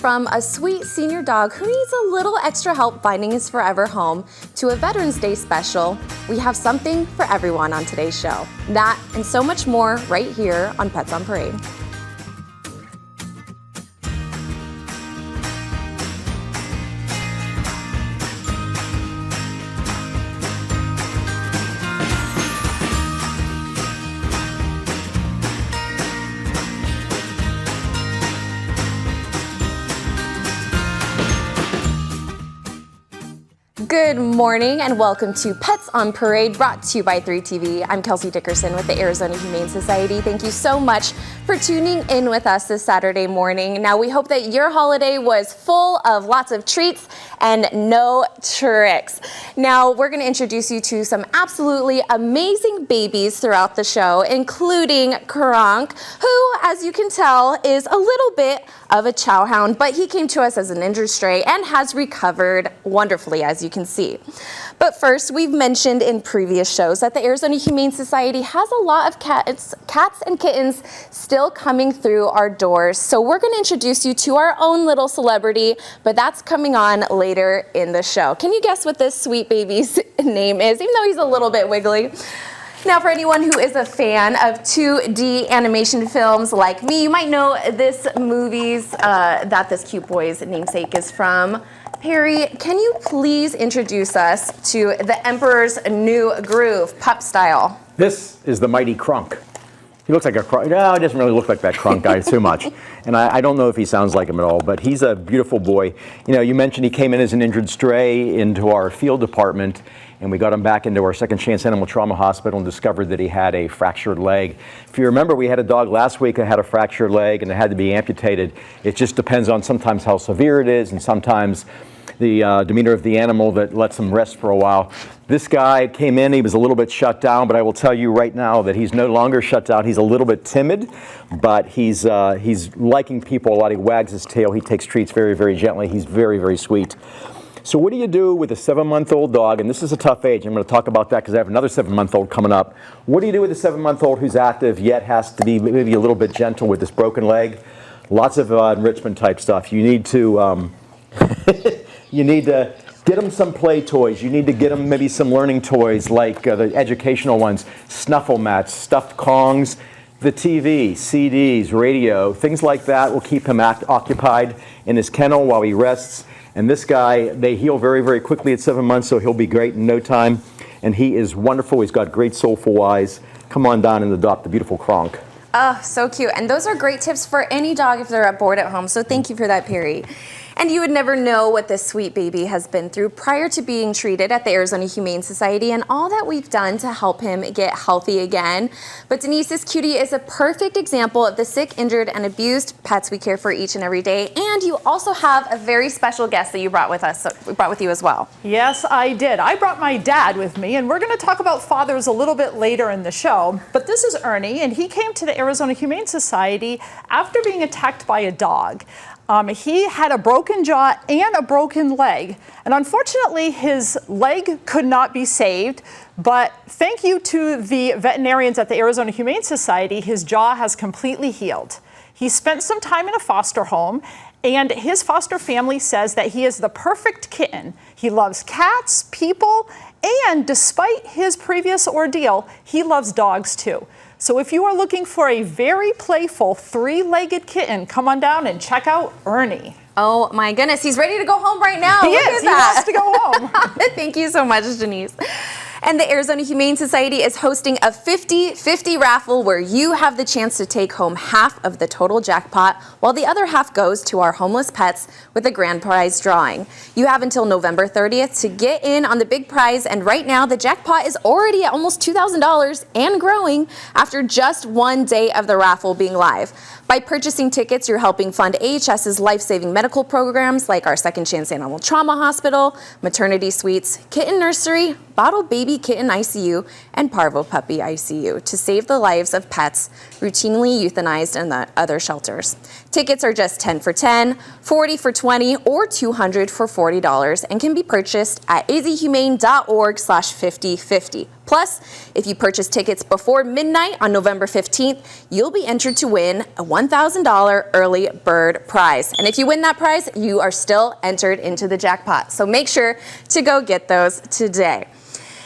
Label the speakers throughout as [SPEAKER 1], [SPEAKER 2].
[SPEAKER 1] From a sweet senior dog who needs a little extra help finding his forever home to a Veterans Day special, we have something for everyone on today's show. That and so much more right here on Pets on Parade. Good morning and welcome to Pets on Parade, brought to you by 3TV. I'm Kelsey Dickerson with the Arizona Humane Society. Thank you so much for tuning in with us this Saturday morning. Now, we hope that your holiday was full of lots of treats and no tricks. Now, we're going to introduce you to some absolutely amazing babies throughout the show, including Kronk, who, as you can tell, is a little bit of a chow hound, but he came to us as an injured stray and has recovered wonderfully, as you can see. But first, we've mentioned in previous shows that the Arizona Humane Society has a lot of cats and kittens still coming through our doors. So we're going to introduce you to our own little celebrity, but that's coming on later in the show. Can you guess what this sweet baby's name is, even though he's a little bit wiggly? Now, for anyone who is a fan of 2D animation films like me, you might know this movie's that this cute boy's namesake is from. Perry, can you please introduce us to the Emperor's New Groove, pup style?
[SPEAKER 2] This is the mighty Kronk. He looks like a Kronk. No, he doesn't really look like that Kronk guy too much. And I don't know if he sounds like him at all, but he's a beautiful boy. You know, you mentioned he came in as an injured stray into our field department, and we got him back into our Second Chance Animal Trauma Hospital and discovered that he had a fractured leg. If you remember, we had a dog last week that had a fractured leg and it had to be amputated. It just depends on sometimes how severe it is and sometimes the demeanor of the animal that lets him rest for a while. This guy came in, he was a little bit shut down, but I will tell you right now that he's no longer shut down. He's a little bit timid, but he's liking people a lot. He wags his tail, he takes treats very, very gently. He's very, very sweet. So what do you do with a 7-month-old dog? And this is a tough age. I'm going to talk about that because I have another 7-month-old coming up. What do you do with a 7-month-old who's active yet has to be maybe a little bit gentle with this broken leg? Lots of enrichment type stuff. You need to you need to get them some play toys. You need to get them maybe some learning toys like the educational ones, snuffle mats, stuffed Kongs, the TV, CDs, radio, things like that will keep him occupied in his kennel while he rests. And this guy, they heal very, very quickly at 7 months, so he'll be great in no time. And he is wonderful. He's got great soulful eyes. Come on down and adopt the beautiful Kronk.
[SPEAKER 1] Oh, so cute. And those are great tips for any dog if they're bored at home. So thank you for that, Perry. And you would never know what this sweet baby has been through prior to being treated at the Arizona Humane Society and all that we've done to help him get healthy again. But Denise, this cutie is a perfect example of the sick, injured, and abused pets we care for each and every day. And you also have a very special guest that you brought with you as well.
[SPEAKER 3] Yes, I did. I brought my dad with me, and we're going to talk about fathers a little bit later in the show. But this is Ernie, and he came to the Arizona Humane Society after being attacked by a dog. He had a broken jaw and a broken leg, and unfortunately his leg could not be saved, but thank you to the veterinarians at the Arizona Humane Society, his jaw has completely healed. He spent some time in a foster home, and his foster family says that he is the perfect kitten. He loves cats, people, and despite his previous ordeal, he loves dogs too. So if you are looking for a very playful 3-legged kitten, come on down and check out Ernie.
[SPEAKER 1] Oh my goodness, he's ready to go home right now.
[SPEAKER 3] He wants to go home.
[SPEAKER 1] Thank you so much, Denise. And the Arizona Humane Society is hosting a 50-50 raffle where you have the chance to take home half of the total jackpot while the other half goes to our homeless pets with a grand prize drawing. You have until November 30th to get in on the big prize, and right now the jackpot is already at almost $2,000 and growing after just one day of the raffle being live. By purchasing tickets, you're helping fund AHS's life-saving medical programs like our Second Chance Animal Trauma Hospital, maternity suites, kitten nursery, bottle baby kitten ICU, and parvo puppy ICU to save the lives of pets routinely euthanized in the other shelters. Tickets are just 10 for $10, 40 for $20, or 200 for $40 and can be purchased at azhumane.org/5050. Plus, if you purchase tickets before midnight on November 15th, you'll be entered to win a $1,000 early bird prize. And if you win that prize, you are still entered into the jackpot. So make sure to go get those today.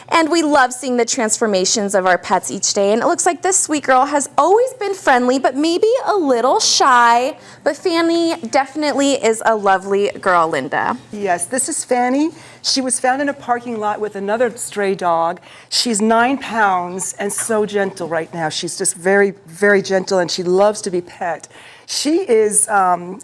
[SPEAKER 1] And we love seeing the transformations of our pets each day. And it looks like this sweet girl has always been friendly, but maybe a little shy. But Fanny definitely is a lovely girl, Linda.
[SPEAKER 4] Yes, this is Fanny. She was found in a parking lot with another stray dog. She's 9 pounds and so gentle right now. She's just very, very gentle, and she loves to be pet. She is 9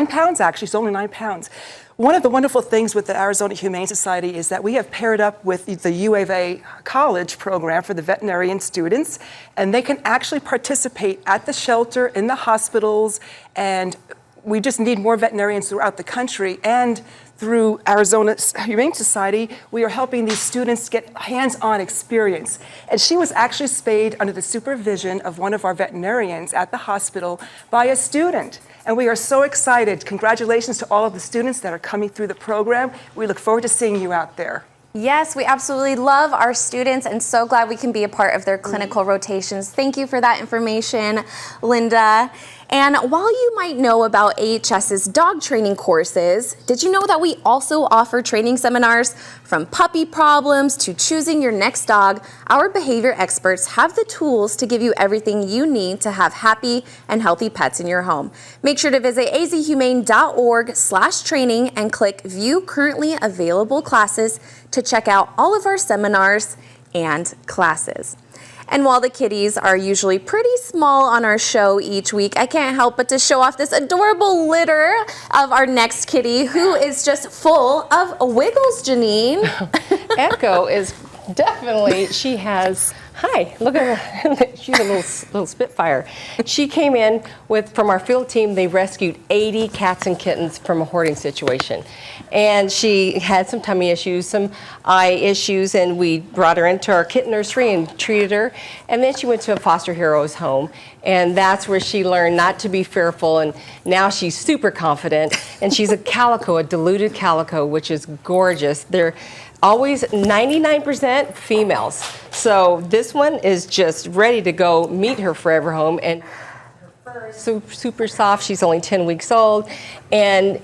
[SPEAKER 4] pounds, actually. She's only 9 pounds. One of the wonderful things with the Arizona Humane Society is that we have paired up with the U of A college program for the veterinarian students, and they can actually participate at the shelter, in the hospitals, and we just need more veterinarians throughout the country. And through Arizona Humane Society, we are helping these students get hands-on experience. And she was actually spayed under the supervision of one of our veterinarians at the hospital by a student. And we are so excited. Congratulations to all of the students that are coming through the program. We look forward to seeing you out there.
[SPEAKER 1] Yes, we absolutely love our students and so glad we can be a part of their clinical rotations. Thank you for that information, Linda. And while you might know about AHS's dog training courses, did you know that we also offer training seminars? From puppy problems to choosing your next dog, our behavior experts have the tools to give you everything you need to have happy and healthy pets in your home. Make sure to visit azhumane.org/training and click View Currently Available Classes to check out all of our seminars and classes. And while the kitties are usually pretty small on our show each week, I can't help but to show off this adorable litter of our next kitty, who is just full of wiggles, Janine.
[SPEAKER 5] Echo is definitely, she has, hi, look at her, she's a little spitfire. She came in from our field team. They rescued 80 cats and kittens from a hoarding situation. And she had some tummy issues, some eye issues, and we brought her into our kitten nursery and treated her. And then she went to a foster heroes home, and that's where she learned not to be fearful, and now she's super confident. And she's a calico, a diluted calico, which is gorgeous. They're always 99% females. So this one is just ready to go meet her forever home. And super soft. She's only 10 weeks old, and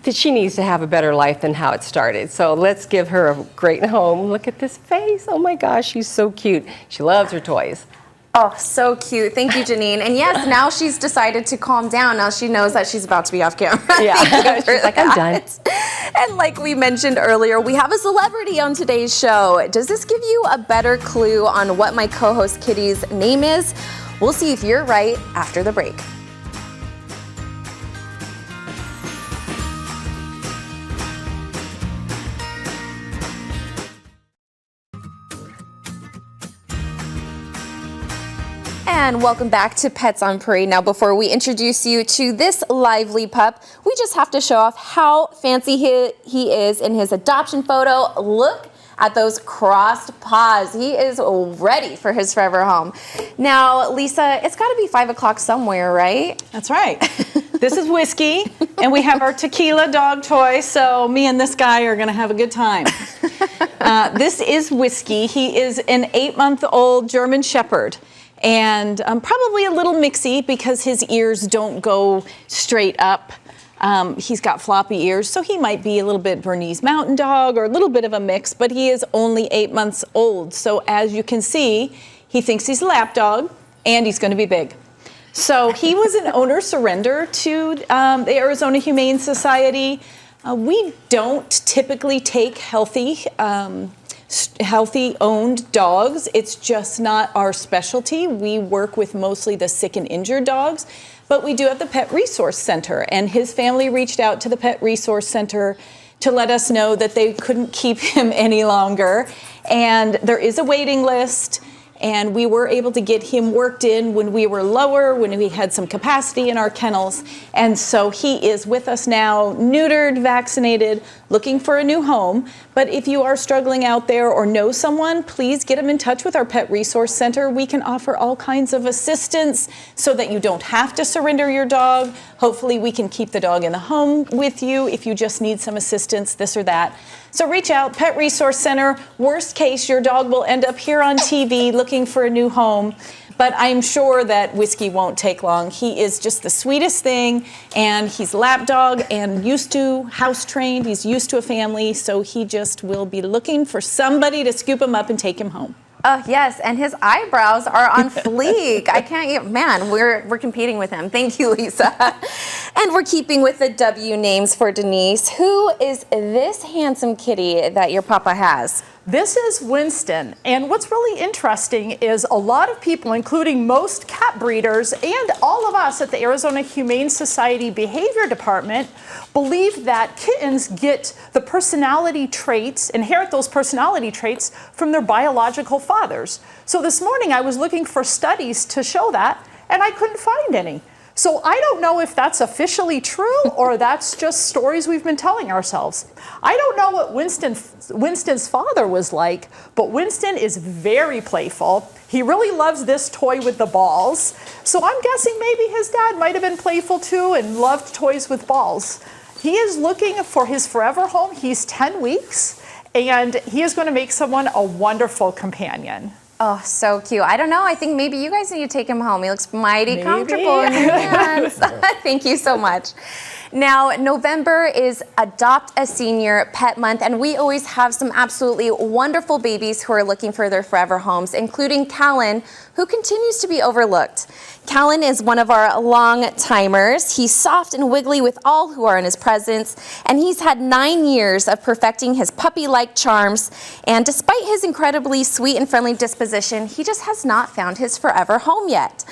[SPEAKER 5] she needs to have a better life than how it started. So let's give her a great home. Look at this face. Oh my gosh, she's so cute. She loves her toys.
[SPEAKER 1] Oh, so cute. Thank you, Janine. And yes, now she's decided to calm down. Now she knows that she's about to be off camera.
[SPEAKER 5] Yeah, she's like, I'm done.
[SPEAKER 1] And like we mentioned earlier, we have a celebrity on today's show. Does this give you a better clue on what my co-host Kitty's name is? We'll see if you're right after the break. And welcome back to Pets on Parade. Now, before we introduce you to this lively pup, we just have to show off how fancy he is in his adoption photo. Look at those crossed paws. He is ready for his forever home. Now, Lisa, it's got to be 5 o'clock somewhere, right?
[SPEAKER 3] That's right. This is Whiskey, and we have our tequila dog toy, so me and this guy are going to have a good time. This is Whiskey. He is an 8-month-old German Shepherd, and probably a little mixy because his ears don't go straight up. He's got floppy ears, so he might be a little bit Bernese Mountain Dog or a little bit of a mix, but he is only 8 months old. So as you can see, he thinks he's a lap dog, and he's going to be big. So he was an owner surrender to the Arizona Humane Society. We don't typically take healthy owned dogs. It's just not our specialty. We work with mostly the sick and injured dogs, but we do have the Pet Resource Center, and his family reached out to the Pet Resource Center to let us know that they couldn't keep him any longer, and there is a waiting list. And we were able to get him worked in when we were lower, when we had some capacity in our kennels. And so he is with us now, neutered, vaccinated,
[SPEAKER 6] looking for a new home. But if you are struggling out there or know someone, please get them in touch with our Pet Resource Center. We can offer all kinds of assistance so that you don't have to surrender your dog. Hopefully we can keep the dog in the home with you if you just need some assistance, this or that. So reach out, Pet Resource Center. Worst case, your dog will end up here on TV looking for a new home. But I'm sure that Whiskey won't take long. He is just the sweetest thing, and he's lap dog and used to house trained. He's used to a family, so he just will be looking for somebody to scoop him up and take him home.
[SPEAKER 1] Oh, yes, and his eyebrows are on fleek. I can't get, man, we're competing with him. Thank you, Lisa. And we're keeping with the W names for Denise. Who is this handsome kitty that your papa has?
[SPEAKER 3] This is Winston, and what's really interesting is a lot of people, including most cat breeders and all of us at the Arizona Humane Society Behavior Department, believe that kittens get the personality traits, inherit those personality traits from their biological fathers. So this morning I was looking for studies to show that, and I couldn't find any. So I don't know if that's officially true or that's just stories we've been telling ourselves. I don't know what Winston's father was like, but Winston is very playful. He really loves this toy with the balls. So I'm guessing maybe his dad might have been playful too and loved toys with balls. He is looking for his forever home. He's 10 weeks and he is going to make someone a wonderful companion.
[SPEAKER 1] Oh, so cute. I don't know. I think maybe you guys need to take him home. He looks mighty comfortable in your hands. Thank you so much. Now, November is Adopt a Senior Pet Month, and we always have some absolutely wonderful babies who are looking for their forever homes, including Callan, who continues to be overlooked. Callan is one of our long-timers. He's soft and wiggly with all who are in his presence, and he's had 9 years of perfecting his puppy-like charms. And despite his incredibly sweet and friendly disposition, he just has not found his forever home yet.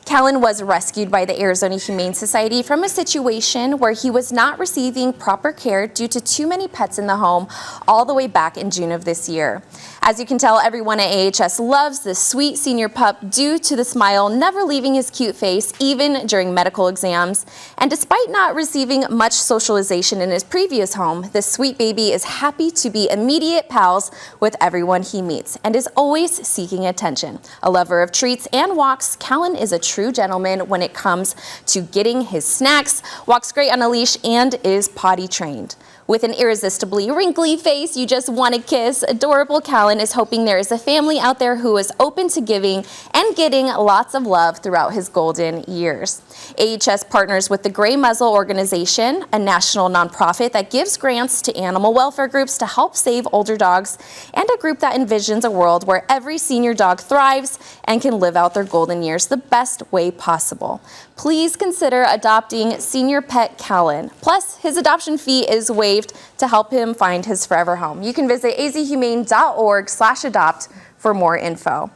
[SPEAKER 1] Callan was rescued by the Arizona Humane Society from a situation where he was not receiving proper care due to too many pets in the home all the way back in June of this year. As you can tell, everyone at AHS loves this sweet senior pup due to the smile never leaving his cute face, even during medical exams. And despite not receiving much socialization in his previous home, this sweet baby is happy to be immediate pals with everyone he meets and is always seeking attention. A lover of treats and walks, Callan is a true gentleman when it comes to getting his snacks, walks great on a leash, and is potty trained. With an irresistibly wrinkly face you just want to kiss, adorable Callan is hoping there is a family out there who is open to giving and getting lots of love throughout his golden years. AHS partners with the Gray Muzzle Organization, a national nonprofit that gives grants to animal welfare groups to help save older dogs, and a group that envisions a world where every senior dog thrives and can live out their golden years the best way possible. Please consider adopting senior pet Callan. Plus, his adoption fee is waived to help him find his forever home. You can visit azhumane.org/adopt for more info.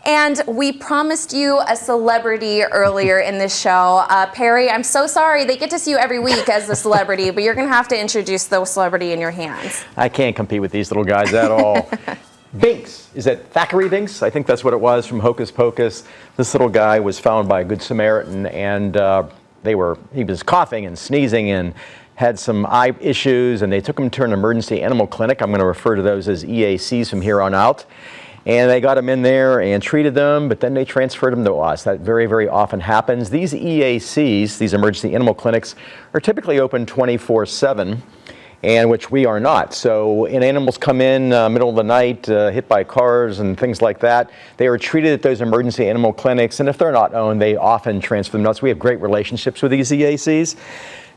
[SPEAKER 1] And we promised you a celebrity earlier in this show. Perry, I'm so sorry. They get to see you every week as the celebrity, but you're going to have to introduce the celebrity in your hands.
[SPEAKER 2] I can't compete with these little guys at all. Binks, is it Thackeray Binks? I think that's what it was from Hocus Pocus. This little guy was found by a Good Samaritan, and he was coughing and sneezing and had some eye issues, and they took him to an emergency animal clinic. I'm going to refer to those as EACs from here on out. And they got him in there and treated them, but then they transferred him to us. That very, very often happens. These EACs, these emergency animal clinics, are typically open 24/7. And which we are not. So when animals come in middle of the night, hit by cars and things like that, they are treated at those emergency animal clinics, and if they're not owned, they often transfer them to us. We have great relationships with these EACs.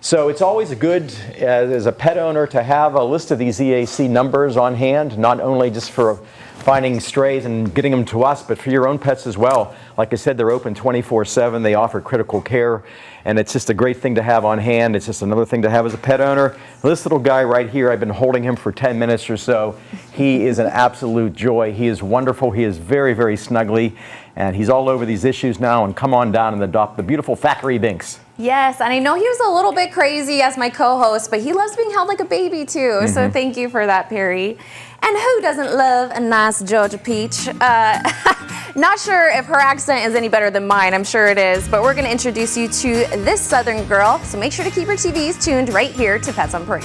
[SPEAKER 2] So it's always good as a pet owner to have a list of these EAC numbers on hand, not only just for finding strays and getting them to us, but for your own pets as well. Like I said, they're open 24/7. They offer critical care, and it's just a great thing to have on hand. It's just another thing to have as a pet owner. This little guy right here, I've been holding him for 10 minutes or so. He is an absolute joy. He is wonderful. He is very, very snuggly, and he's all over these issues now. And come on down and adopt the beautiful Thackeray Binks.
[SPEAKER 1] Yes, and I know he was a little bit crazy as my co-host, but he loves being held like a baby too. So thank you for that, Perry. And who doesn't love a nice Georgia peach? Not sure if her accent is any better than mine. I'm sure it is, but we're going to introduce you to this Southern girl. So make sure to keep your TVs tuned right here to Pets on Parade.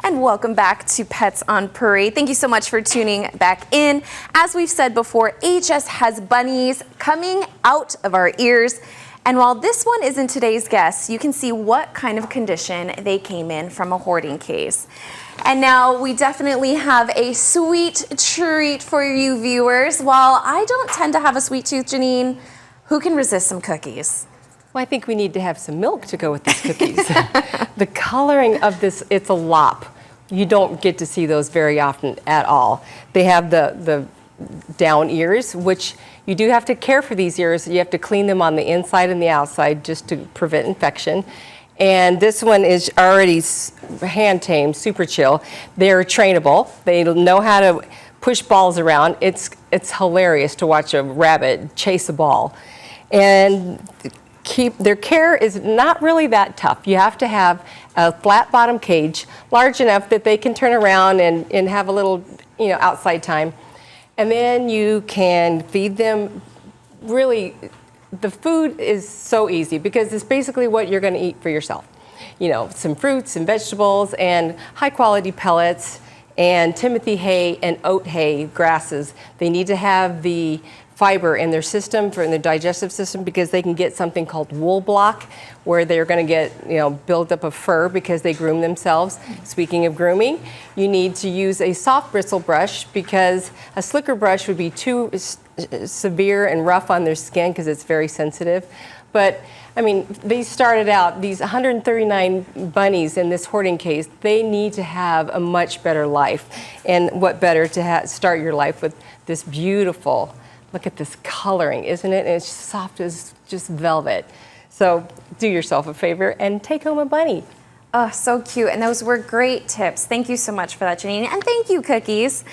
[SPEAKER 1] And welcome back to Pets on Parade. Thank you so much for tuning back in. As we've said before, AHS has bunnies coming out of our ears. And while this one isn't today's guest, you can see what kind of condition they came in from a hoarding case. And now we definitely have a sweet treat for you viewers. While I don't tend to have a sweet tooth, Janine, who can resist some cookies?
[SPEAKER 5] Well, I think we need to have some milk to go with these cookies. The coloring of this, it's a lop. You don't get to see those very often at all. They have the down ears, which you do have to care for these ears. You have to clean them on the inside and the outside just to prevent infection. And this one is already hand tamed, super chill. They're trainable. They know how to push balls around. It's hilarious to watch a rabbit chase a ball. And their care is not really that tough. You have to have a flat bottom cage large enough that they can turn around and have a little, outside time. And then you can feed them. Really, the food is so easy because it's basically what you're going to eat for yourself. Some fruits and vegetables and high quality pellets and Timothy hay and oat hay grasses. They need to have the fiber in their system, in their digestive system, because they can get something called wool block, where they're going to get buildup of fur because they groom themselves. Speaking of grooming, you need to use a soft bristle brush because a slicker brush would be too severe and rough on their skin because it's very sensitive. But they started out, these 139 bunnies in this hoarding case, they need to have a much better life. And what better to start your life with this beautiful, look at this coloring, isn't it? And it's soft as just velvet. So do yourself a favor and take home a bunny.
[SPEAKER 1] Oh, so cute. And those were great tips. Thank you so much for that, Janine. And thank you, Cookies.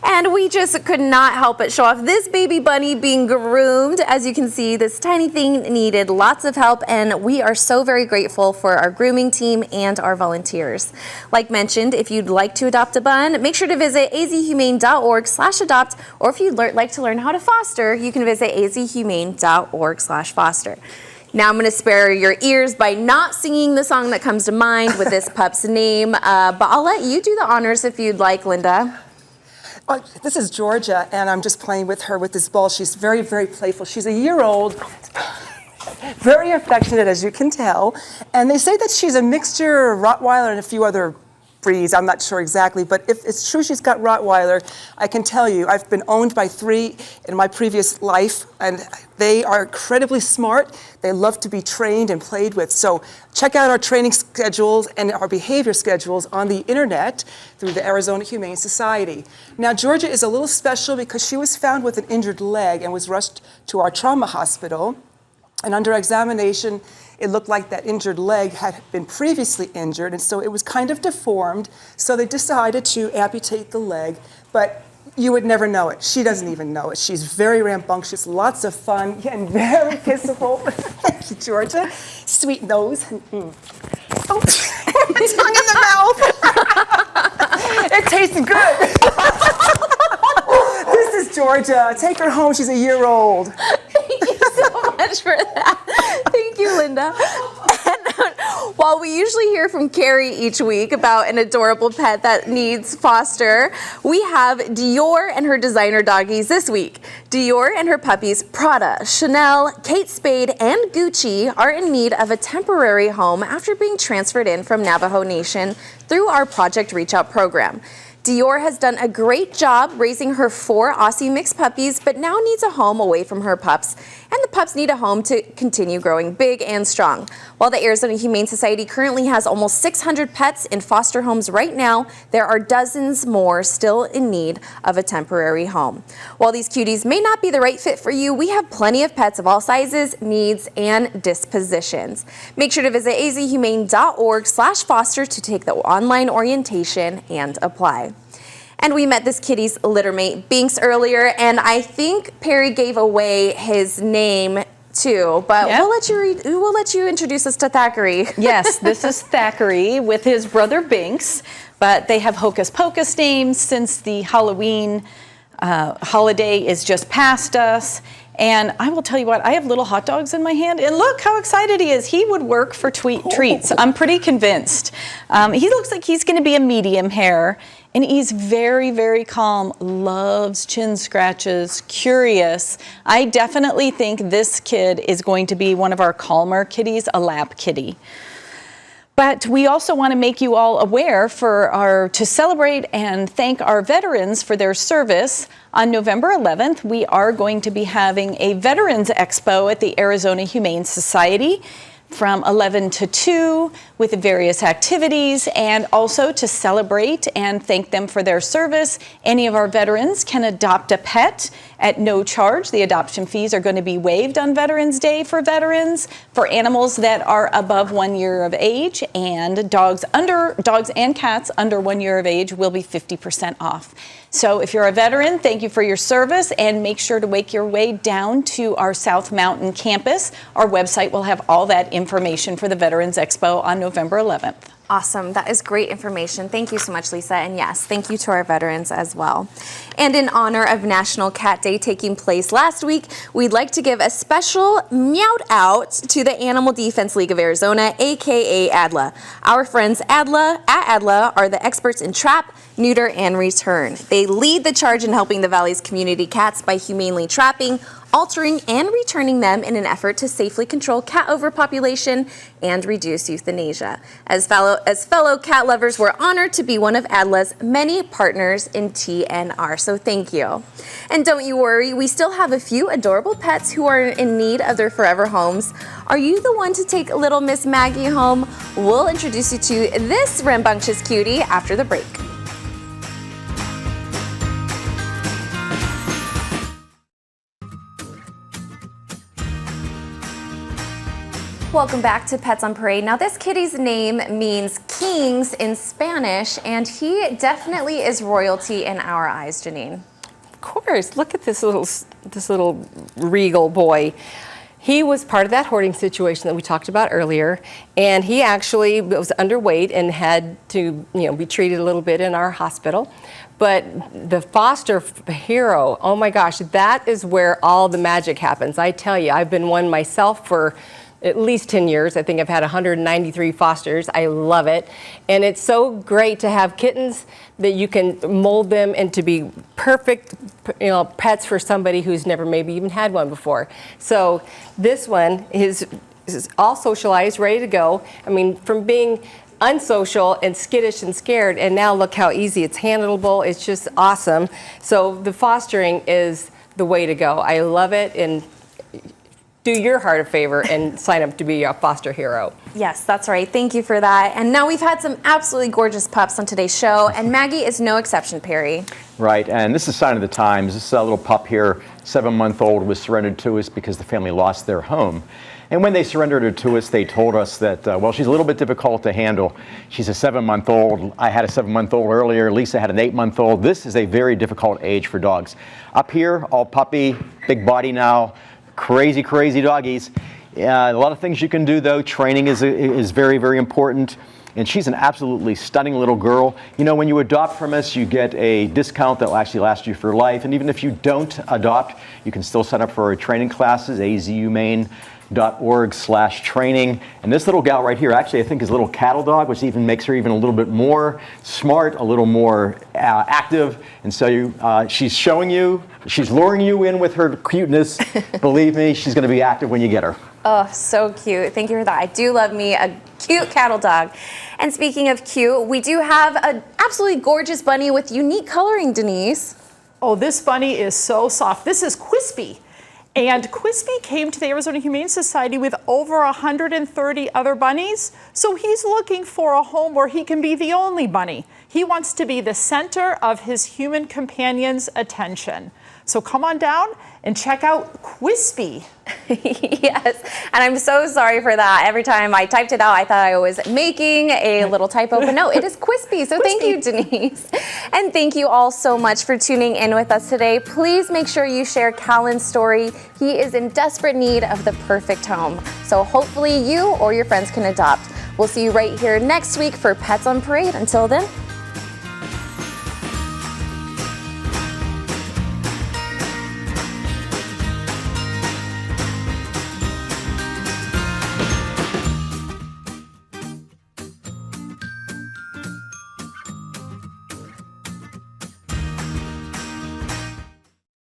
[SPEAKER 1] And we just could not help but show off this baby bunny being groomed. As you can see, this tiny thing needed lots of help, and we are so very grateful for our grooming team and our volunteers. Like mentioned, if you'd like to adopt a bun, make sure to visit azhumane.org/adopt, or if you'd like to learn how to foster, you can visit azhumane.org/foster. Now I'm going to spare your ears by not singing the song that comes to mind with this pup's name, but I'll let you do the honors if you'd like, Linda.
[SPEAKER 4] This is Georgia, and I'm just playing with her with this ball. She's very, very playful. She's a year old, very affectionate, as you can tell. And they say that she's a mixture of Rottweiler and a few other breeds. I'm not sure exactly, but if it's true she's got Rottweiler, I can tell you I've been owned by 3 in my previous life, and they are incredibly smart. They love to be trained and played with. So check out our training schedules and our behavior schedules on the internet through the Arizona Humane Society. Now, Georgia is a little special because she was found with an injured leg and was rushed to our trauma hospital. And under examination, it looked like that injured leg had been previously injured, and so it was kind of deformed. So they decided to amputate the leg, but you would never know it. She doesn't even know it. She's very rambunctious, lots of fun, and very kissable. Thank you, Georgia. Sweet nose. Oh, tongue in the mouth. It tastes good. This is Georgia. Take her home. She's a year old.
[SPEAKER 1] Thank you so much for that. Thank you, Linda. And while we usually hear from Carrie each week about an adorable pet that needs foster, we have Dior and her designer doggies this week. Dior and her puppies Prada, Chanel, Kate Spade, and Gucci are in need of a temporary home after being transferred in from Navajo Nation through our Project Reach Out program. Dior has done a great job raising her 4 Aussie mixed puppies, but now needs a home away from her pups. And the pups need a home to continue growing big and strong. While the Arizona Humane Society currently has almost 600 pets in foster homes right now, there are dozens more still in need of a temporary home. While these cuties may not be the right fit for you, we have plenty of pets of all sizes, needs, and dispositions. Make sure to visit azhumane.org/foster to take the online orientation and apply. And we met this kitty's litter mate, Binks, earlier, and I think Perry gave away his name too, but
[SPEAKER 6] Yep.
[SPEAKER 1] we'll let you introduce us to Thackeray.
[SPEAKER 6] Yes, this is Thackeray with his brother Binks, but they have hocus pocus names since the Halloween holiday is just past us. And I will tell you what, I have little hot dogs in my hand, and look how excited he is. He would work for treats. I'm pretty convinced. He looks like he's going to be a medium hair, and he's very, very calm, loves chin scratches, curious. I definitely think this kid is going to be one of our calmer kitties, a lap kitty. But we also want to make you all aware to celebrate and thank our veterans for their service. On November 11th, we are going to be having a Veterans Expo at the Arizona Humane Society from 11 to 2 with various activities, and also to celebrate and thank them for their service. Any of our veterans can adopt a pet at no charge. The adoption fees are going to be waived on Veterans Day for veterans, for animals that are above 1 year of age, and dogs and cats under 1 year of age will be 50% off. So if you're a veteran, thank you for your service, and make sure to make your way down to our South Mountain campus. Our website will have all that information for the Veterans Expo on November 11th.
[SPEAKER 1] Awesome. That is great information. Thank you so much, Lisa. And yes, thank you to our veterans as well. And in honor of National Cat Day taking place last week, we'd like to give a special meow out to the Animal Defense League of Arizona, aka ADLA. Our friends at ADLA are the experts in trap, neuter, and return. They lead the charge in helping the Valley's community cats by humanely trapping, altering, and returning them in an effort to safely control cat overpopulation and reduce euthanasia. As fellow cat lovers, we're honored to be one of ADLA's many partners in TNR, so thank you. And don't you worry, we still have a few adorable pets who are in need of their forever homes. Are you the one to take little Miss Maggie home? We'll introduce you to this rambunctious cutie after the break. Welcome back to Pets on Parade. Now, this kitty's name means kings in Spanish, and he definitely is royalty in our eyes, Janine.
[SPEAKER 5] Of course. Look at this little regal boy. He was part of that hoarding situation that we talked about earlier, and he actually was underweight and had to, be treated a little bit in our hospital. But the foster hero, oh my gosh, that is where all the magic happens. I tell you, I've been one myself for at least 10 years. I think I've had 193 fosters. I love it. And it's so great to have kittens that you can mold them into be perfect, pets for somebody who's never maybe even had one before. So this one is all socialized, ready to go. I mean, from being unsocial and skittish and scared, and now look how easy it's handleable. It's just awesome. So the fostering is the way to go. I love it, and do your heart a favor and sign up to be a foster hero.
[SPEAKER 1] Yes, that's right. Thank you for that. And now we've had some absolutely gorgeous pups on today's show, and Maggie is no exception, Perry.
[SPEAKER 2] Right, and this is a sign of the times. This little pup here, 7-month-old, was surrendered to us because the family lost their home. And when they surrendered her to us, they told us that, she's a little bit difficult to handle. She's a 7-month-old. I had a 7-month-old earlier. Lisa had an 8-month-old. This is a very difficult age for dogs. Up here, all puppy, big body now, crazy, crazy doggies. A lot of things you can do, though. Training is very, very important. And she's an absolutely stunning little girl. When you adopt from us, you get a discount that will actually last you for life. And even if you don't adopt, you can still sign up for our training classes, azhumane.org/training. And this little gal right here, actually, I think is a little cattle dog, which even makes her even a little bit more smart, a little more active. And so she's luring you in with her cuteness. Believe me, she's going to be active when you get her.
[SPEAKER 1] Oh, so cute. Thank you for that. I do love me a cute cattle dog. And speaking of cute, we do have an absolutely gorgeous bunny with unique coloring, Denise.
[SPEAKER 3] Oh, this bunny is so soft. This is Quispy. And Quispy came to the Arizona Humane Society with over 130 other bunnies. So he's looking for a home where he can be the only bunny. He wants to be the center of his human companion's attention. So come on down and check out Quispy.
[SPEAKER 1] Yes, and I'm so sorry for that. Every time I typed it out, I thought I was making a little typo, but no, it is Quispy. So thank you, Denise. And thank you all so much for tuning in with us today. Please make sure you share Callan's story. He is in desperate need of the perfect home. So hopefully you or your friends can adopt. We'll see you right here next week for Pets on Parade. Until then,